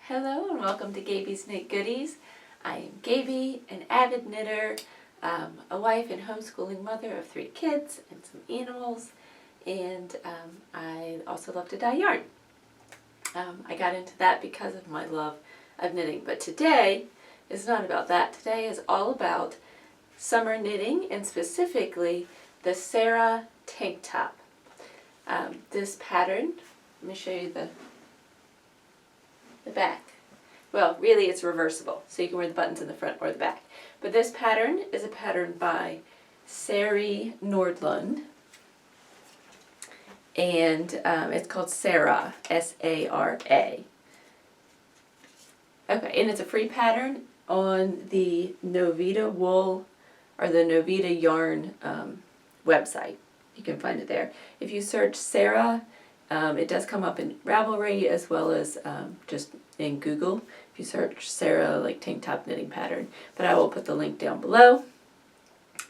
Hello and welcome to Gabie's Knit Goodies. I am Gabie, an avid knitter, a wife and homeschooling mother of 3 kids and some animals, and I also love to dye yarn. I got into that because of my love of knitting, but today is not about that. Today is all about summer knitting and specifically the Sara Tank top. This pattern, let me show you the back. Well, really it's reversible, so you can wear the buttons in the front or the back. But this pattern is a pattern by Sari Nordlund, and it's called Sara, S-A-R-A. Okay, and it's a free pattern on the Novita wool or the Novita yarn website. You can find it there. If you search Sara, it does come up in Ravelry as well as just in Google. If you search Sara like tank top knitting pattern, but I will put the link down below.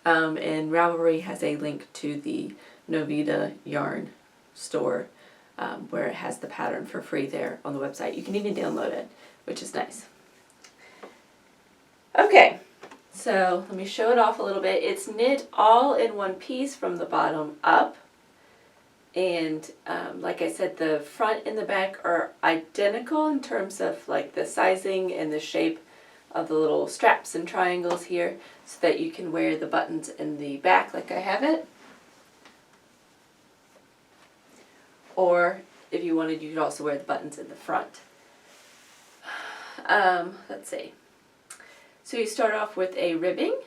And Ravelry has a link to the Novita yarn store where it has the pattern for free there on the website. You can even download it, which is nice. Okay, so let me show it off a little bit. It's knit all in one piece from the bottom up. And like I said, the front and the back are identical in terms of like the sizing and the shape of the little straps and triangles here, so that you can wear the buttons in the back like I have it. Or if you wanted, you could also wear the buttons in the front. Let's see. So you start off with a ribbing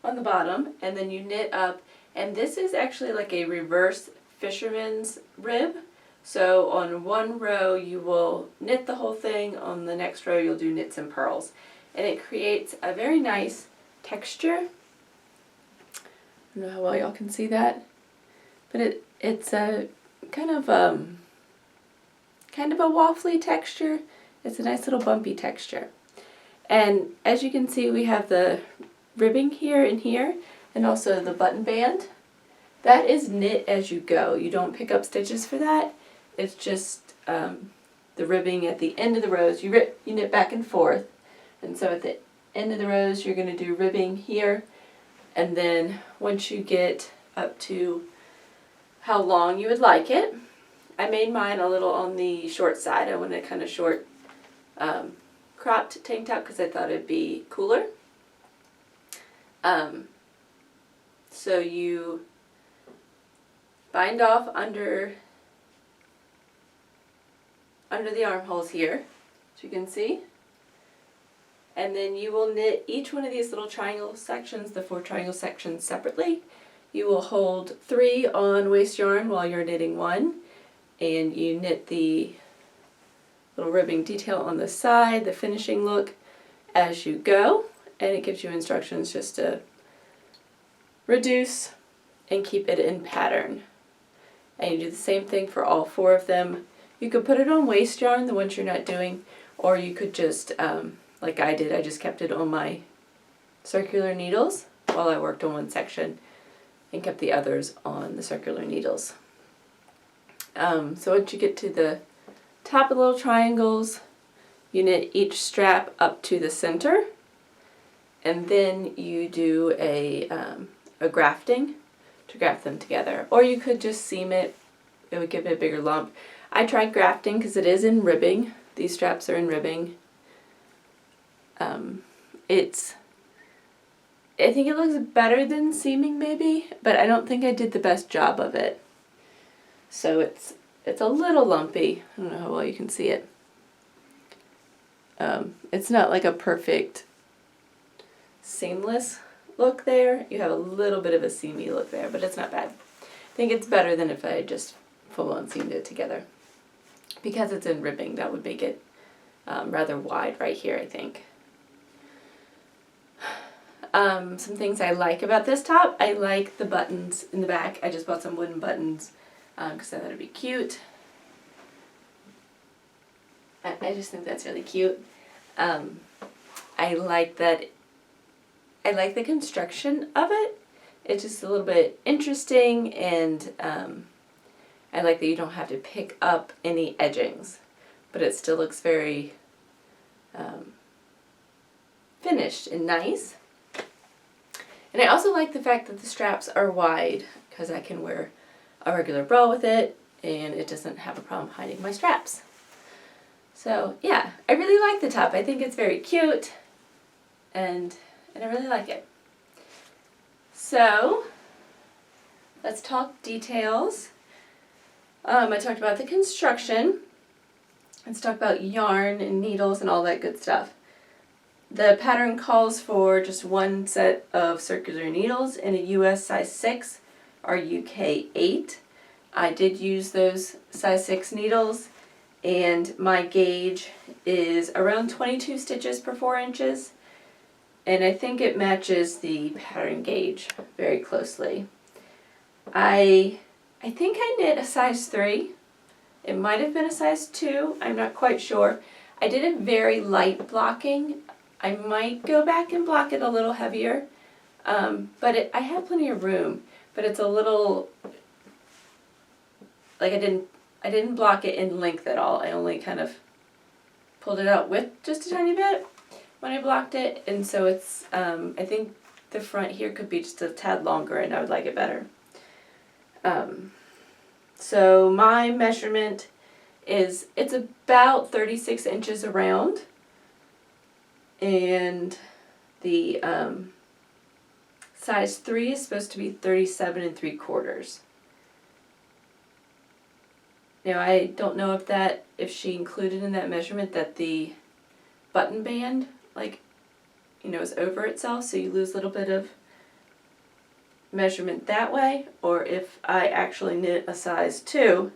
on the bottom, and then you knit up. And this is actually like a reverse fisherman's rib. So on one row you will knit the whole thing, on the next row you'll do knits and purls. And it creates a very nice texture. I don't know how well y'all can see that, but it's a kind of a waffly texture. It's a nice little bumpy texture. And as you can see, we have the ribbing here and here, and also the button band. That is knit as you go. You don't pick up stitches for that. It's just the ribbing at the end of the rows. You knit back and forth, and so at the end of the rows you're going to do ribbing here, and then once you get up to how long you would like it, I made mine a little on the short side. I wanted a kind of short cropped tank top because I thought it'd be cooler. So you bind off under the armholes here, as you can see, and then you will knit each one of these little triangle sections, the 4 triangle sections, separately. You will hold 3 on waste yarn while you're knitting 1, and you knit the little ribbing detail on the side, the finishing look, as you go, and it gives you instructions just to reduce and keep it in pattern. And you do the same thing for all 4 of them. You could put it on waste yarn, the ones you're not doing, or you could just, like I did, I just kept it on my circular needles while I worked on one section and kept the others on the circular needles. So once you get to the top of the little triangles, you knit each strap up to the center, and then you do a grafting to graft them together. Or you could just seam it. It would give it a bigger lump. I tried grafting because it is in ribbing. These straps are in ribbing. I think it looks better than seaming maybe, but I don't think I did the best job of it. So it's a little lumpy. I don't know how well you can see it. It's not like a perfect seamless look there. You have a little bit of a seamy look there, but it's not bad. I think it's better than if I had just full-on seamed it together. Because it's in ribbing, that would make it rather wide right here, I think. Some things I like about this top, I like the buttons in the back. I just bought some wooden buttons because I thought it'd be cute. I just think that's really cute. I like that. I like the construction of it. It's just a little bit interesting, and I like that you don't have to pick up any edgings, but it still looks very finished and nice. And I also like the fact that the straps are wide because I can wear a regular bra with it and it doesn't have a problem hiding my straps. So yeah, I really like the top. I think it's very cute and I really like it. So let's talk details. I talked about the construction. Let's talk about yarn and needles and all that good stuff. The pattern calls for just one set of circular needles in a US size 6 or UK 8. I did use those size 6 needles and my gauge is around 22 stitches per 4 inches. And I think it matches the pattern gauge very closely. I think I knit a size 3. It might have been a size 2. I'm not quite sure. I did a very light blocking. I might go back and block it a little heavier, but I have plenty of room. But it's a little like I didn't block it in length at all. I only kind of pulled it out with just a tiny bit when I blocked it, and so it's I think the front here could be just a tad longer, and I would like it better. So my measurement is it's about 36 inches around. And the size 3 is supposed to be 37 3/4. Now I don't know if she included in that measurement that the button band is over itself, so you lose a little bit of measurement that way, or if I actually knit a size 2,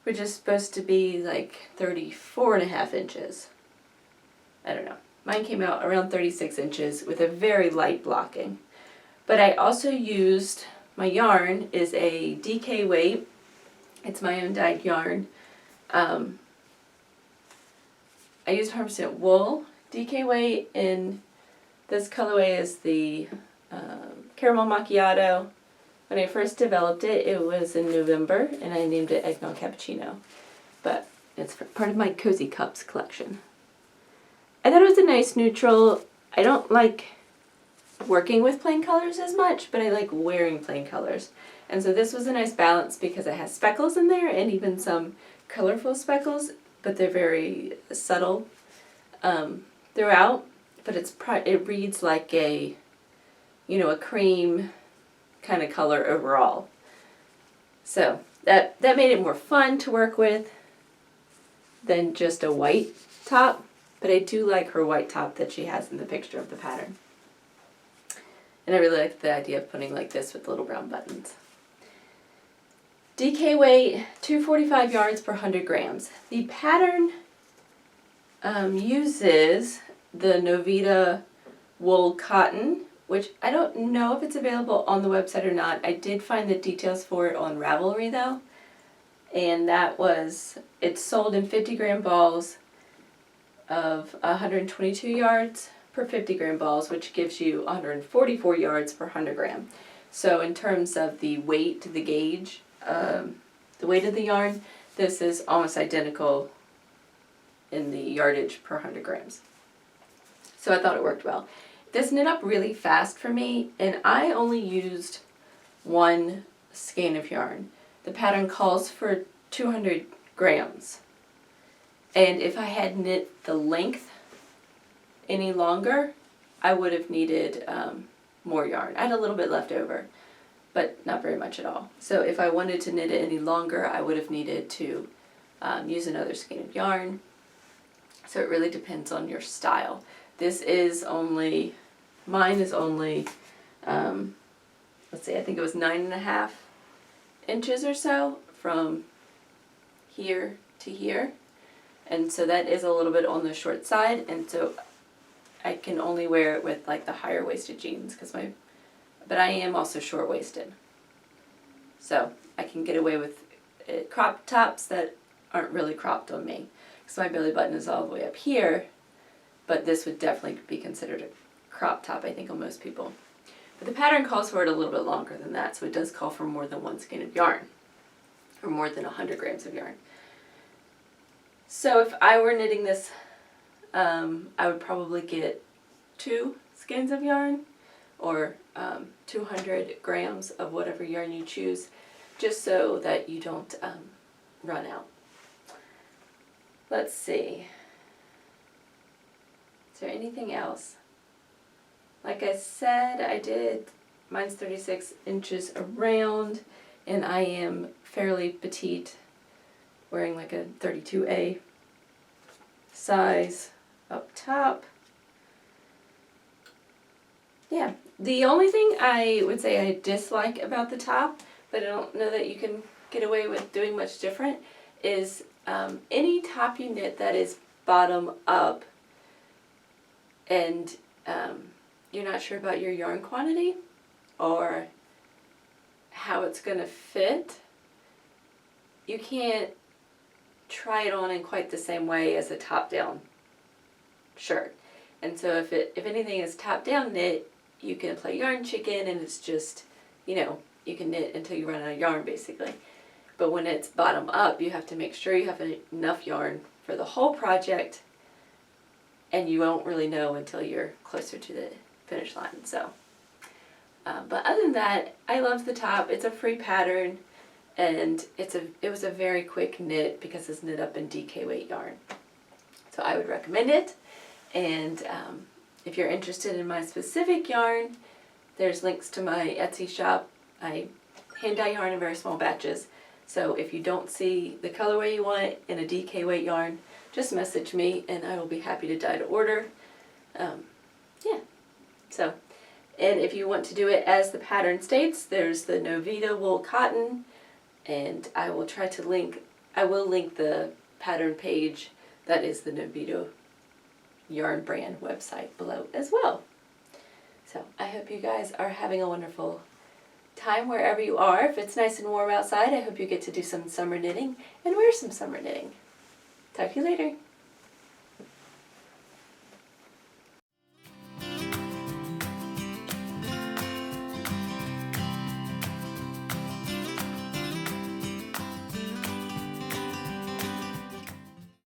which is supposed to be like 34.5 inches. I don't know. Mine came out around 36 inches with a very light blocking. But I also used, my yarn is a DK weight. It's my own dyed yarn. I used 100% wool DK weight, and this colorway is the Caramel Macchiato. When I first developed it, it was in November, and I named it Eggnog Cappuccino. But it's part of my Cozy Cups collection. I thought it was a nice neutral. I don't like working with plain colors as much, but I like wearing plain colors. And so this was a nice balance because it has speckles in there and even some colorful speckles, but they're very subtle throughout. But it reads like a cream kind of color overall. So that made it more fun to work with than just a white top. But I do like her white top that she has in the picture of the pattern. And I really like the idea of putting like this with little brown buttons. DK weight, 245 yards per 100 grams. The pattern uses the Novita wool cotton, which I don't know if it's available on the website or not. I did find the details for it on Ravelry though. And it's sold in 50 gram balls of 122 yards per 50 gram balls, which gives you 144 yards per 100 gram. So in terms of the weight, the gauge, the weight of the yarn, this is almost identical in the yardage per 100 grams. So I thought it worked well. This knit up really fast for me, and I only used one skein of yarn. The pattern calls for 200 grams. And if I had knit the length any longer, I would have needed more yarn. I had a little bit left over, but not very much at all. So if I wanted to knit it any longer, I would have needed to use another skein of yarn. So it really depends on your style. Mine is only, let's see, I think it was 9.5 inches or so from here to here. And so that is a little bit on the short side, and so I can only wear it with like the higher waisted jeans but I am also short waisted. So I can get away with crop tops that aren't really cropped on me. Because my belly button is all the way up here, but this would definitely be considered a crop top, I think, on most people. But the pattern calls for it a little bit longer than that, so it does call for more than one skein of yarn, or more than 100 grams of yarn. So if I were knitting this, I would probably get 2 skeins of yarn, or 200 grams of whatever yarn you choose, just so that you don't run out. Let's see. Is there anything else? Like I said, mine's 36 inches around, and I am fairly petite, wearing like a 32A size up top. Yeah, the only thing I would say I dislike about the top, but I don't know that you can get away with doing much different, is any top you knit that is bottom up and you're not sure about your yarn quantity or how it's going to fit, you can't try it on in quite the same way as a top-down shirt. And so if anything is top-down knit, you can play yarn chicken, and it's just, you know, you can knit until you run out of yarn, basically. But when it's bottom up, you have to make sure you have enough yarn for the whole project, and you won't really know until you're closer to the finish line. So, but other than that, I love the top. It's a free pattern, and it was a very quick knit because it's knit up in DK weight yarn. So I would recommend it. And if you're interested in my specific yarn, there's links to my Etsy shop. I hand dye yarn in very small batches. So if you don't see the colorway you want in a DK weight yarn, just message me and I will be happy to dye to order. Yeah. So, and if you want to do it as the pattern states, there's the Novita wool cotton, and I will link the pattern page that is the Novita yarn brand website below as well. So I hope you guys are having a wonderful time wherever you are. If it's nice and warm outside, I hope you get to do some summer knitting and wear some summer knitting. Talk to you later.